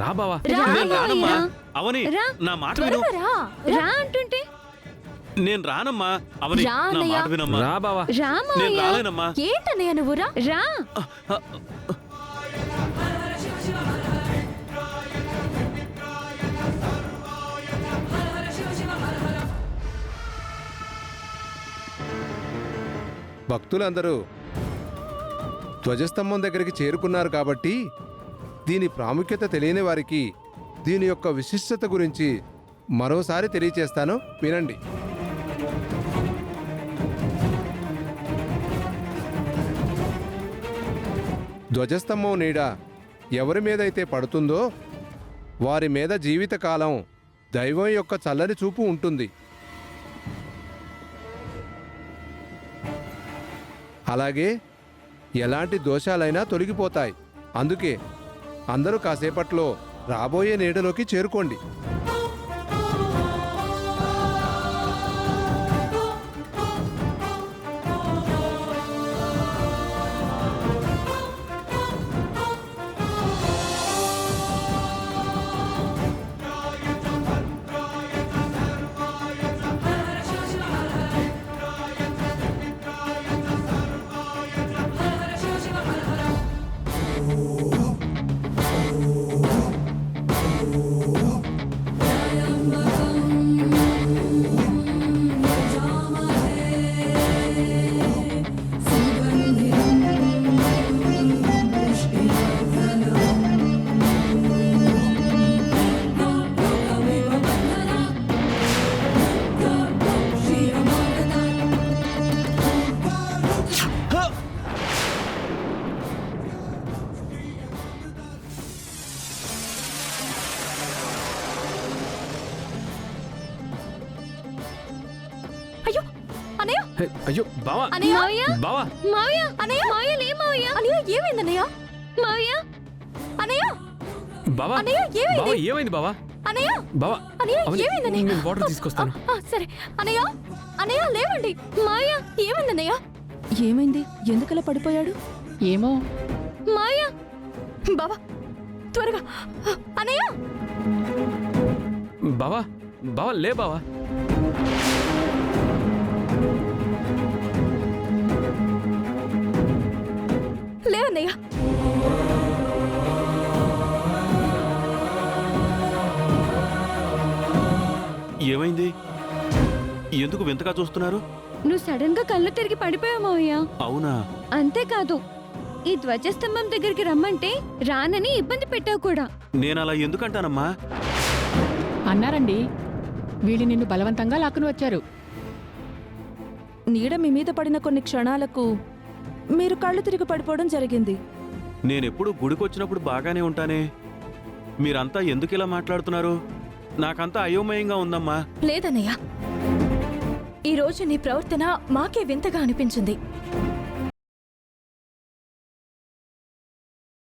రా బావా. నేను రానమ్మా. అవని నా మాట విను. రా అంటుంటే నేను రానమ్మా. అవని నా మాట వినమ్మా. రా బావా. నేను రాలేనమ్మా. ఏంటన్నయ్య నువ్వు రా. భక్తులందరూ ధ్వజస్తంభం దగ్గరికి చేరుకున్నారు కాబట్టి దీని ప్రాముఖ్యత తెలియని వారికి దీని యొక్క విశిష్టత గురించి మరోసారి తెలియచేస్తాను, వినండి. ధ్వజస్తంభం నీడ ఎవరి మీదైతే పడుతుందో వారి మీద జీవితకాలం దైవం యొక్క చల్లని చూపు ఉంటుంది. అలాగే ఎలాంటి దోషాలైనా తొలగిపోతాయి. అందుకే అందరూ కాసేపట్లో రాబోయే నీడలోకి చేరుకోండి. అయ్యో అన్నయ్య, అయ్యో బావా. అన్నయ్య, బావా. మావయ్య, అన్నయ్య, మావయ్య లే మావయ్య. అన్నయ్య ఏమైంది అన్నయ్య? మావయ్య, అన్నయ్య, బావా. అన్నయ్య ఏమైంది? బావా ఏమైంది బావా? అన్నయ్య, బావా. అన్నయ్య అవని, ఏమైంది అన్నయ్య? నేను వాటర్ తీసుకొస్తాను. సరే అన్నయ్య, అన్నయ్య లేవండి. మావయ్య ఏమైంది అన్నయ్య? ఏమైంది? ఎందుకలా పడిపోయాడు? ఏమో. మావయ్య, బావా త్వరగా. అన్నయ్య, బావా. బావా లే బావా. లేవన్నయ్య. ఏమైంది? ఎందుకు వింతగా చూస్తున్నారు? నువ్వు సడన్ గా కళ్ళు తిరిగి పడిపోయావు మావయ్య. అవునా? అంతేకాదు, ఈ ధ్వజస్తంభం దగ్గరికి రమ్మంటే రానని ఇబ్బంది పెట్టావు కూడా. నేనలా ఎందుకంటానమ్మా? అన్నారండి. వీళ్ళు నిన్ను బలవంతంగా లాక్కుని వచ్చారు. నీడ మీ మీద పడిన కొన్ని క్షణాలకు మీరు కళ్ళు తిరిగి పడిపోవడం జరిగింది. నేనెప్పుడు గుడికొచ్చినప్పుడు బాగానే ఉంటానే. మీరంతా ఎందుకు ఇలా మాట్లాడుతున్నారు? నాకంతా అయోమయంగా ఉందమ్మా. లేదన్నయ్య, ఈరోజు నీ ప్రవర్తన మాకే వింతగా అనిపించింది.